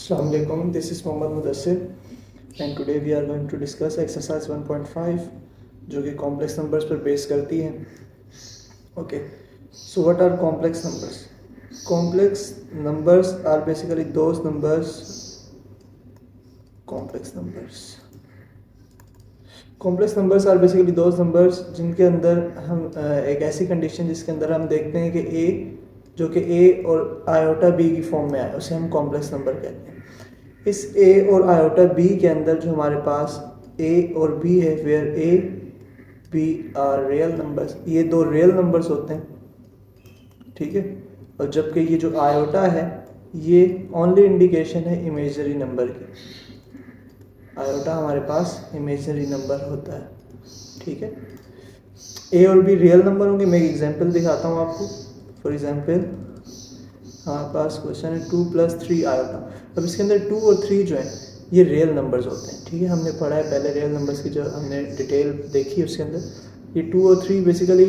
Assalamu alaikum, this is Mohammad Mudassir and today we are going to discuss exercise 1.5 जो कि complex numbers पर base करती है. Okay, so what are complex numbers? Complex numbers are basically those numbers. Complex numbers are basically those numbers जिनके अंदर हम एक ऐसी कंडीशन जिसके अंदर हम देखते हैं कि a जो कि a और आयोटा b की फॉर्म में आए उसे हम कॉम्प्लेक्स नंबर कहते हैं. इस a और आयोटा b के अंदर जो हमारे पास a और b है, where a b are real numbers, ये दो रियल नंबर्स होते हैं, ठीक है. और जबकि ये जो आयोटा है ये ओनली इंडिकेशन है इमेजरी नंबर की. आयोटा हमारे पास इमेजरी नंबर होता है, ठीक है. ए और बी रियल नंबर होंगे. मैं एक एग्जांपल दिखाता हूँ आपको. फॉर एग्जांपल हमारे पास क्वेश्चन है 2 + 3 आयोटा. अब इसके अंदर 2 और 3 जो है ये रियल नंबर्स होते हैं, ठीक है. हमने पढ़ा है पहले रियल नंबर्स की जो हमने डिटेल देखी है उसके अंदर ये 2 और 3 बेसिकली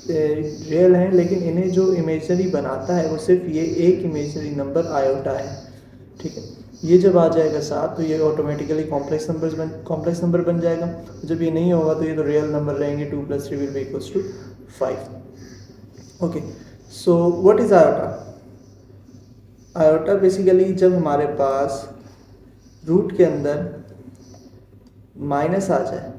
रियल हैं, लेकिन इन्हें जो इमेजरी बनाता है वो सिर्फ ये एक इमेजरी नंबर आयोटा है, ठीक है. ये जब आ जाएगा साथ तो ये ऑटोमेटिकली कॉम्प्लेक्स नंबर बन जाएगा. जब ये नहीं होगा तो ये तो रियल नंबर रहेंगे. 2 + 3 will be equals to 5. Okay, so what is iota? Iota basically जब हमारे पास रूट के अंदर माइनस आ जाए,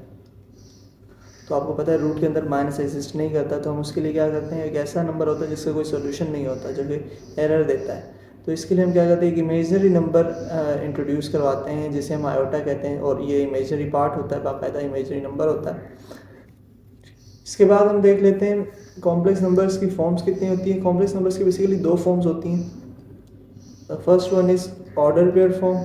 तो आपको पता है रूट के अंदर माइनस एग्जिस्ट नहीं करता, तो हम उसके लिए क्या करते हैं, एक ऐसा नंबर होता है जिसका कोई सोल्यूशन नहीं होता, जो कि एरर देता है. तो इसके लिए हम क्या करते हैं, एक इमेजरी नंबर इंट्रोड्यूस करवाते हैं जिसे हम आयोटा कहते हैं, और ये इमेजरी पार्ट होता है, बाकायदा इमेजरी नंबर होता है. इसके बाद हम देख लेते हैं कॉम्प्लेक्स नंबर्स की फॉर्म्स कितनी होती हैं. कॉम्प्लेक्स नंबर्स की बेसिकली दो फॉर्म्स होती हैं. First one is order pair form.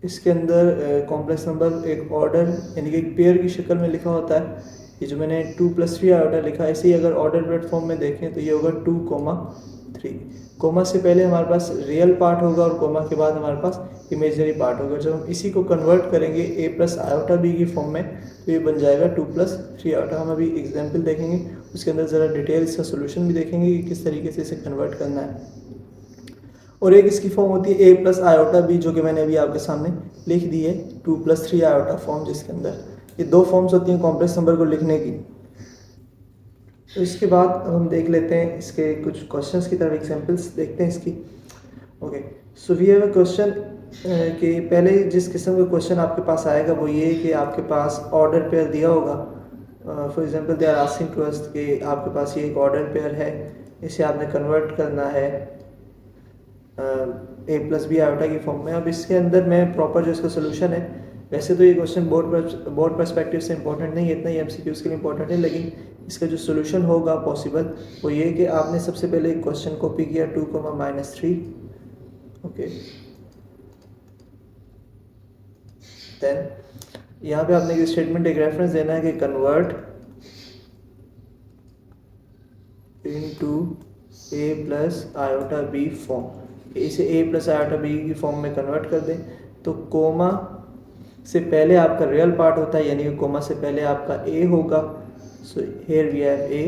इसके अंदर कॉम्प्लेक्स नंबर एक ऑर्डर यानी कि एक पेयर की शक्ल में लिखा होता है. ये जो मैंने 2 + 3 आयोटा लिखा है, इसे ही अगर ऑर्डर प्लेटफॉर्म में देखें तो ये होगा 2, 3. कोमा से पहले हमारे पास रियल पार्ट होगा और कोमा के बाद हमारे पास इमेजरी पार्ट होगा. जब हम इसी को कन्वर्ट करेंगे a + आयोटा b की फॉर्म में तो ये बन जाएगा 2 + 3 आयोटा. हम अभी एग्जाम्पल देखेंगे, उसके अंदर ज़रा डिटेल इसका सोल्यूशन भी देखेंगे कि किस तरीके से इसे कन्वर्ट करना है. और एक इसकी फॉर्म होती है a + आयोटा b, जो कि मैंने अभी आपके सामने लिख दी है, 2 + 3 आयोटा फॉर्म, जिसके अंदर ये दो फॉर्म्स होती हैं कॉम्प्लेक्स नंबर को लिखने की. तो इसके बाद अब हम देख लेते हैं इसके कुछ क्वेश्चंस की तरफ, एग्जांपल्स देखते हैं इसकी. Okay, so we have a question कि पहले जिस किस्म का क्वेश्चन आपके पास आएगा वो ये कि आपके पास ऑर्डर पेयर दिया होगा. For example they are asking to us कि आपके पास ये एक ऑर्डर पेयर है, इसे आपने कन्वर्ट करना है a + b आयोटा की फॉर्म में. अब इसके अंदर मैं प्रॉपर जो इसका सोल्यूशन है, वैसे तो ये क्वेश्चन बोर्ड पर्सपेक्टिव से इंपॉर्टेंट नहीं है, इतना ही एमसीक्यूज़ के लिए इंपॉर्टेंट है, लेकिन इसका जो सोल्यूशन होगा पॉसिबल वो ये कि आपने सबसे पहले एक क्वेश्चन कॉपी किया 2, -3. ओके, देन यहाँ पे आपने एक स्टेटमेंट, एक रेफरेंस देना है कि convert into a + iota b form. इसे a + आयोटा b की फॉर्म में कन्वर्ट कर दें तो कोमा से पहले आपका रियल पार्ट होता है, यानी कि कोमा से पहले आपका a होगा. So here we have a,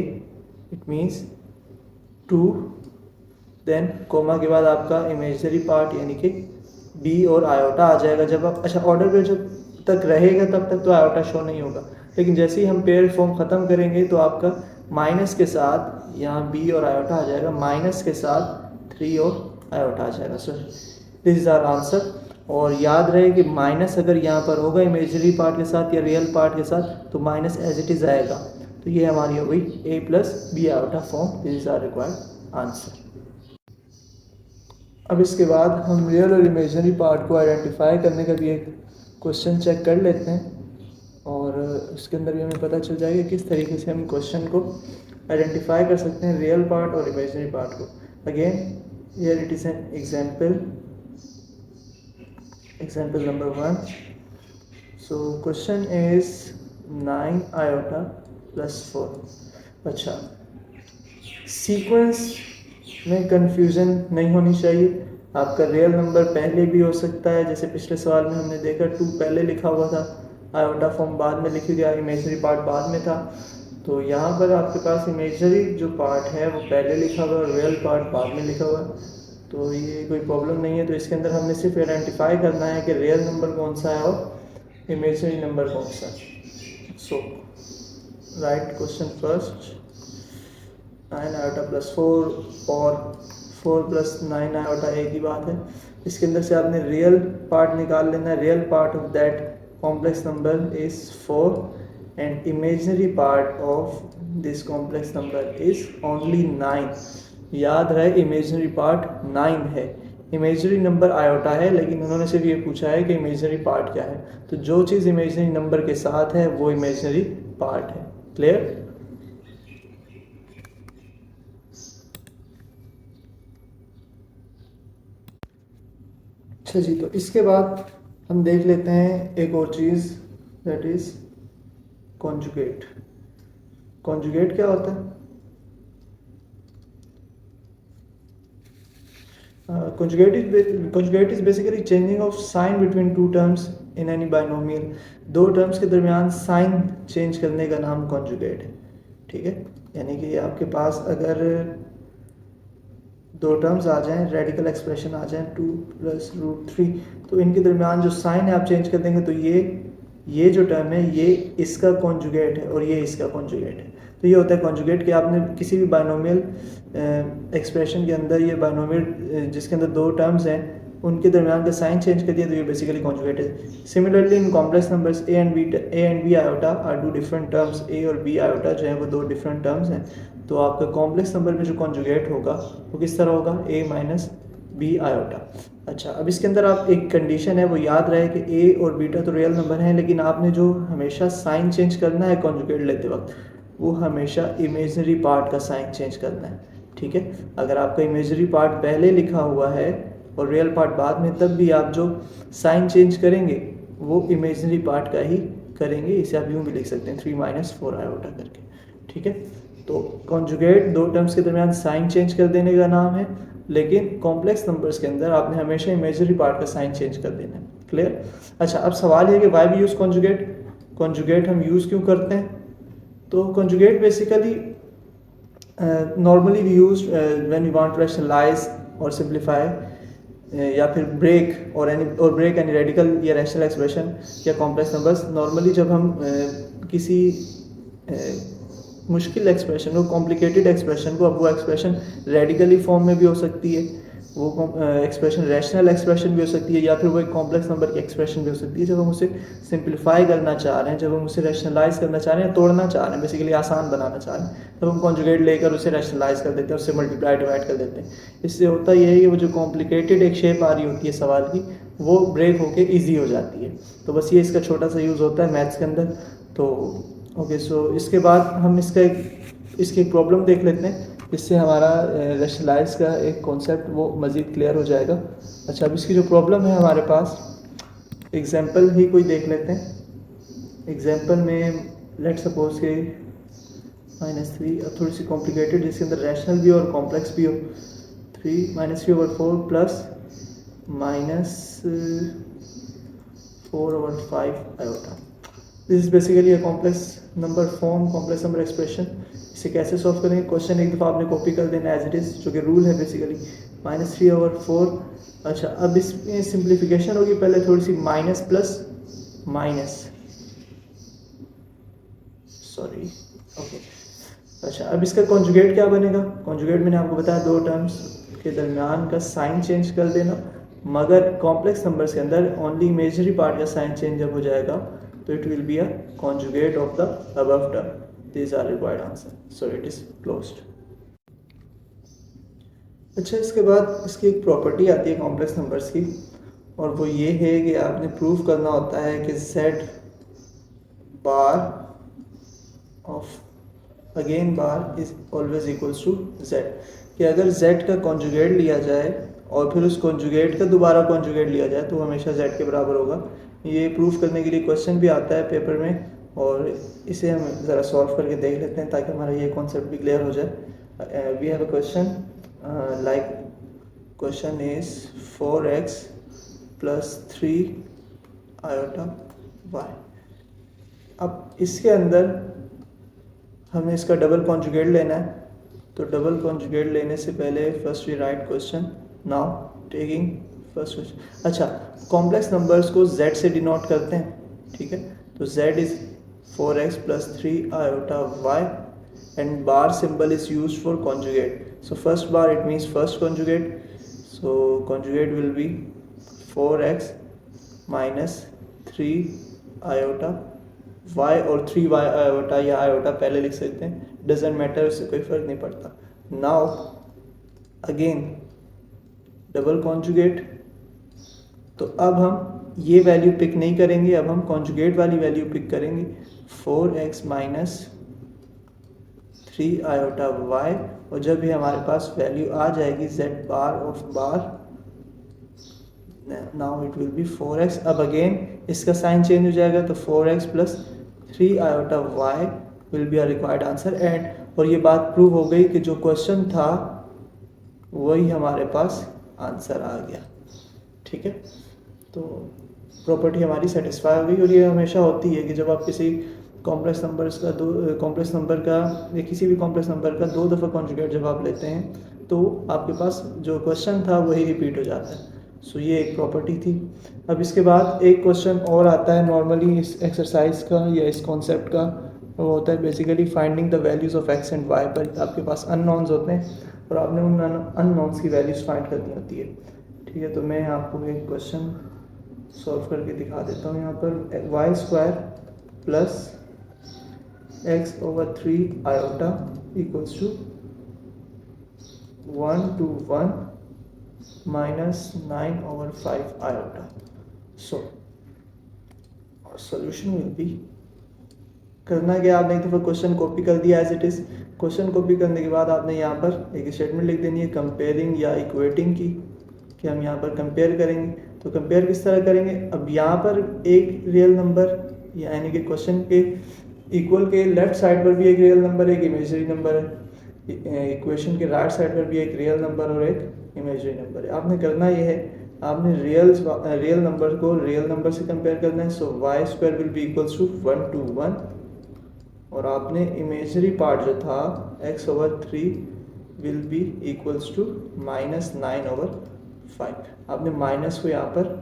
it means 2. Then comma के बाद आपका इमेजरी पार्ट यानी कि b और आयोटा आ जाएगा. जब आप ऑर्डर पे जब तक रहेगा तब तक तो आयोटा शो नहीं होगा, लेकिन जैसे ही हम पेयर फॉर्म ख़त्म करेंगे तो आपका माइनस के साथ यहाँ b और आयोटा आ जाएगा, माइनस के साथ 3 और आयोटा आ जाएगा. So this is our answer. और याद रहे कि माइनस अगर यहाँ पर होगा इमेजरी पार्ट के साथ या रियल पार्ट के साथ तो माइनस एज इट इज़ आएगा. तो ये हमारी हो गई a + b iota form. This is our required answer. अब इसके बाद हम रियल और इमेजरी पार्ट को आइडेंटिफाई करने का भी एक क्वेश्चन चेक कर लेते हैं, और उसके अंदर भी हमें पता चल जाएगा किस तरीके से हम क्वेश्चन को आइडेंटिफाई कर सकते हैं, रियल पार्ट और इमेजरी पार्ट को. Again here it is an example number 1. so question is 9 iota + 4. अच्छा, सीक्वेंस में कंफ्यूजन नहीं होनी चाहिए. आपका रियल नंबर पहले भी हो सकता है, जैसे पिछले सवाल में हमने देखा 2 पहले लिखा हुआ था, आयोटा फॉर्म बाद में लिखी गया, इमेजरी पार्ट बाद में था. तो यहाँ पर आपके पास इमेजरी जो पार्ट है वो पहले लिखा हुआ है और रियल पार्ट बाद में लिखा हुआ है. तो ये कोई प्रॉब्लम नहीं है। तो इसके अंदर हमने सिर्फ आइडेंटिफाई करना है कि रियल नंबर कौन सा है और इमेजिनरी नंबर कौन सा है। So right question first, 9 iota plus 4 और 4 प्लस 9 आयोटा एक ही बात है। इसके अंदर से आपने रियल पार्ट निकाल लेना है। Real part of that complex number is 4 and imaginary part of this complex number is only 9। याद रहे इमेजिनरी पार्ट 9 है, इमेजिनरी नंबर आयोटा है, लेकिन उन्होंने सिर्फ ये पूछा है कि इमेजिनरी पार्ट क्या है। तो जो चीज़ इमेजिनरी नंबर के साथ है वो इमेजिनरी पार्ट है। क्लियर? अच्छा जी, तो इसके बाद हम देख लेते हैं एक और चीज़, दैट इज़ कॉन्जुगेट। कॉन्जुगेट क्या होता है? Conjugate is basically changing of sign between two terms in any binomial। दो टर्म्स के दरमियान साइन चेंज करने का नाम कॉन्जुगेट है। ठीक है, यानी कि आपके पास अगर दो टर्म्स आ जाएं, रेडिकल एक्सप्रेशन आ जाएं 2 + √3, तो इनके दरमियान जो साइन है आप चेंज कर देंगे तो ये जो टर्म है ये इसका कॉन्जुगेट है और ये इसका कॉन्जुगेट है। तो ये होता है कॉन्जुगेट कि आपने किसी भी बाइनोमियल एक्सप्रेशन के अंदर, ये बाइनोमियल जिसके अंदर दो टर्म्स हैं उनके दरमियान का साइन चेंज कर दिया तो ये बेसिकली कॉन्जुगेट है। Similarly in complex numbers A and B iota are two different terms. A और बी आयोटा जो है वो दो डिफरेंट टर्म्स हैं। तो आपका कॉम्प्लेक्स नंबर में जो कॉन्जुगेट होगा वो किस तरह होगा? ए माइनस बी आयोटा। अच्छा, अब इसके अंदर आप एक कंडीशन है वो याद रहे कि ए और बीटा तो रियल नंबर हैं, लेकिन आपने जो हमेशा साइन चेंज करना है कॉन्जुगेट लेते वक्त वो हमेशा इमेजिनरी पार्ट का साइन चेंज करना है। ठीक है, अगर आपका इमेजिनरी पार्ट पहले लिखा हुआ है और रियल पार्ट बाद में, तब भी आप जो साइन चेंज करेंगे वो इमेजिनरी पार्ट का ही करेंगे। इसे आप यूँ भी लिख सकते हैं 3 - 4 आयोटा करके। ठीक है, तो कॉन्जुगेट दो टर्म्स के दरमियान साइन चेंज कर देने का नाम है, लेकिन कॉम्प्लेक्स नंबर्स के अंदर आपने हमेशा इमेजिनरी पार्ट का साइन चेंज कर देना है। क्लियर? अच्छा, अब सवाल ये कि why we use conjugate. Conjugate हम यूज़ क्यों करते हैं? तो conjugate basically normally we use when you want to rationalize और सिंप्लीफाई या फिर ब्रेक और ब्रेक एनी रेडिकल या रैशनल एक्सप्रेशन या कॉम्प्लेक्स नंबर्स। नॉर्मली जब हम किसी मुश्किल एक्सप्रेशन को, कॉम्प्लिकेटेड एक्सप्रेशन को, अब वो एक्सप्रेशन रेडिकली फॉर्म में भी हो सकती है, वो एक्सप्रेशन रैशनल एक्सप्रेशन भी हो सकती है, या फिर वो एक कॉम्प्लेक्स नंबर की एक्सप्रेशन भी हो सकती है। जब हम उसे सिंप्लीफाई करना चाह रहे हैं, जब हम उसे रैशनलाइज करना चाह रहे हैं, तोड़ना चाह रहे हैं, बेसिकली आसान बनाना चाह रहे हैं, तब हम कॉन्जुगेट लेकर उसे रैशनलाइज कर देते हैं, उससे मल्टीप्लाई डिवाइड कर देते हैं। इससे होता यह है कि वो जो कॉम्प्लिकेटेड एक शेप आ रही होती है सवाल की, वो ब्रेक होकर ईजी हो जाती है। तो बस ये इसका छोटा सा यूज़ होता है मैथ्स के अंदर। तो ओके, सो इसके बाद हम इसकी एक प्रॉब्लम देख लेते हैं, इससे हमारा रैशनलाइज का एक कॉन्सेप्ट वो मज़ीद क्लियर हो जाएगा। अच्छा, अब इसकी जो प्रॉब्लम है हमारे पास, एग्जांपल ही कोई देख लेते हैं। एग्जांपल में लेट सपोज के -3, अब थोड़ी सी कॉम्प्लिकेटेड, जिसके अंदर रैशनल भी और कॉम्प्लेक्स भी हो। 3 - 3/4 plus -4/5 iota. This is basically a complex number form, complex number expression. इसे कैसे सॉल्व करेंगे? क्वेश्चन एक दफ़ा आपने कॉपी कर देना एज इट इज़, जो कि रूल है बेसिकली -3/4। अच्छा, अब इसमें सिंप्लीफिकेशन होगी, पहले थोड़ी सी minus plus minus, sorry, okay. अच्छा, अब इसका कॉन्जुगेट क्या बनेगा? कॉन्जुगेट मैंने आपको बताया दो टर्म्स के दरमियान का साइन चेंज कर देना, मगर कॉम्प्लेक्स नंबर्स के अंदर ओनली इमेजिनरी पार्ट का साइन चेंज जब हो जाएगा तो it will be a conjugate of the above term. These are required answer, so it is closed। अच्छा, इसके बाद इसकी एक प्रॉपर्टी आती है कॉम्प्लेक्स नंबर्स की, और वो ये है कि आपने प्रूव करना होता है कि z bar of again bar is always equals to z, कि अगर z का कॉन्जुगेट लिया जाए और फिर उस कॉन्जुगेट का दोबारा कॉन्जुगेट लिया जाए तो हमेशा z के बराबर होगा। ये प्रूव करने के लिए क्वेश्चन भी आता है पेपर में, और इसे हम ज़रा सॉल्व करके देख लेते हैं ताकि हमारा ये कॉन्सेप्ट भी क्लियर हो जाए। We have a question like question is 4x + 3 iota y। अब इसके अंदर हमें इसका डबल कॉन्जुगेट लेना है, तो डबल कॉन्जुगेट लेने से पहले first we write question now taking first question. अच्छा, कॉम्प्लेक्स नंबर्स को z से डिनोट करते हैं, ठीक है। तो z is 4x plus 3 iota y and bar symbol is use for conjugate. So first bar it means first conjugate, so conjugate will be 4x minus 3 iota y, और 3y iota या iota पहले लिख सकते हैं, doesn't matter, उससे कोई फर्क नहीं पड़ता। नाउ अगेन डबल कॉन्जुगेट, तो अब हम ये वैल्यू पिक नहीं करेंगे, अब हम कॉन्जुगेट वाली वैल्यू पिक करेंगे, 4x माइनस 3 आयोटा y, और जब भी हमारे पास वैल्यू आ जाएगी z bar of bar, now it will be 4x। अब अगेन इसका साइन चेंज हो जाएगा, तो 4x plus 3 iota y will be a required answer and, और ये बात प्रूव हो गई कि जो क्वेश्चन था वही हमारे पास आंसर आ गया, ठीक है। तो प्रॉपर्टी हमारी सेटिस्फाई हो गई, और ये हमेशा होती है कि जब आप किसी कॉम्प्लेक्स नंबर का या किसी भी कॉम्प्लेक्स नंबर का 2 दफ़ा कॉन्जुगेट जब आप लेते हैं तो आपके पास जो क्वेश्चन था वही रिपीट हो जाता है। सो ये एक प्रॉपर्टी थी। अब इसके बाद एक क्वेश्चन और आता है नॉर्मली इस एक्सरसाइज का या इस कॉन्सेप्ट का, वो होता है basically finding the values of x and y. पर आपके पास अननोन्स होते हैं और आपने उन अननोन्स की वैल्यूज़ फाइंड करनी होती है, ठीक है। तो मैं आपको एक क्वेश्चन सॉल्व करके दिखा देता हूँ। यहाँ पर y square plus x over 3 iota equals to 1 to 1 minus 9 over 5 iota. So our solution will be, करना क्या, आपने एक दफ़ा क्वेश्चन कॉपी कर दिया as it is. Question copy करने के बाद आपने यहाँ पर एक स्टेटमेंट लिख देनी है कंपेयरिंग या इक्वेटिंग की, कि हम यहाँ पर कंपेयर करेंगे। तो कंपेयर किस तरह करेंगे, अब यहाँ पर एक रियल नंबर यानी कि क्वेश्चन के इक्वल के लेफ्ट साइड पर भी एक रियल नंबर, एक इमेजरी नंबर है, इक्वेशन के राइट साइड पर भी एक रियल नंबर और एक इमेजरी नंबर है। आपने करना ये है, आपने रियल नंबर को रियल नंबर से कंपेयर करना है। So Y square will be equals to 1 to 1, और आपने इमेजरी पार्ट जो था x over 3 will be equals to minus 9 over 5। आपने माइनस को यहाँ पर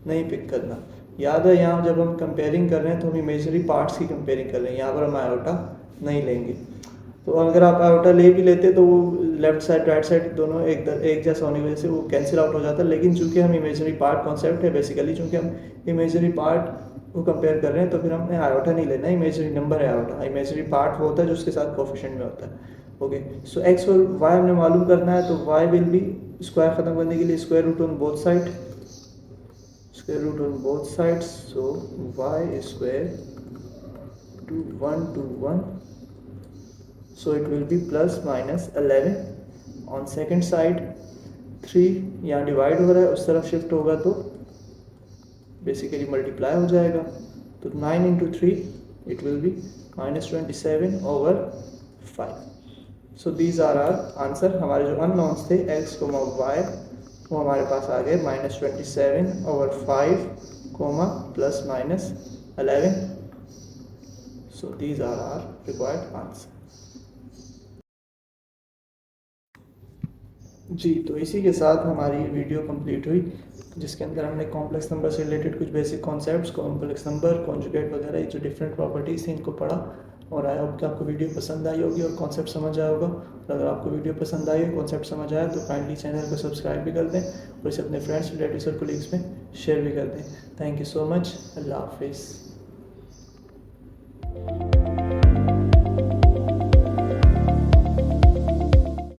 नहीं पिक करना। याद है, यहाँ जब हम कंपेयरिंग कर रहे हैं तो हम इमेजरी पार्ट्स की कंपेयरिंग कर रहे हैं, यहाँ पर हम आयोटा नहीं लेंगे। तो अगर आप आयोटा ले भी लेते तो वो लेफ्ट साइड राइट साइड दोनों एक जैसा होने की वजह से वो कैंसिल आउट हो जाता है। लेकिन चूंकि हम इमेजरी पार्ट कॉन्सेप्ट है बेसिकली, चूंकि हम इमेजरी पार्ट को कंपेयर कर रहे हैं तो फिर हमने आयोटा नहीं लेना, इमेजरी नंबर है आयोटा। इमेजरी पार्ट वो होता है जो उसके साथ कोफिशिएंट में होता है। ओके, सो एक्स और वाई हमने मालूम करना है, तो वाई विल बी स्क्वायर ख़त्म करने के लिए square root on both side, square root on both sides, so y square to 1 to 1, so it will be plus minus 11 on second side। 3 यहाँ डिवाइड हो रहा है, उस तरफ शिफ्ट होगा तो बेसिकली मल्टीप्लाई हो जाएगा, तो 9 into 3 it will be minus 27 over 5। so these are our answer। हमारे जो अननोन्स थे x, y वो हमारे पास आ गए -27 over 5, plus minus 11। So these are are required answer. जी, तो इसी के साथ हमारी वीडियो कंप्लीट हुई, जिसके अंदर हमने कॉम्प्लेक्स नंबर से रिलेटेड कुछ basic concepts, complex number, conjugate वगैरह जो डिफरेंट प्रॉपर्टीज़ थी इनको पढ़ा। और आई होप कि आपको वीडियो पसंद आई होगी और कॉन्सेप्ट समझ आया होगा। और अगर आपको वीडियो पसंद आई हो, कॉन्सेप्ट समझ आया तो काइंडली चैनल को सब्सक्राइब भी कर दें और इसे अपने फ्रेंड्स, रिलेटिव्स और कोलीग्स में शेयर भी कर दें। Thank you so much. अल्लाह हाफिज़।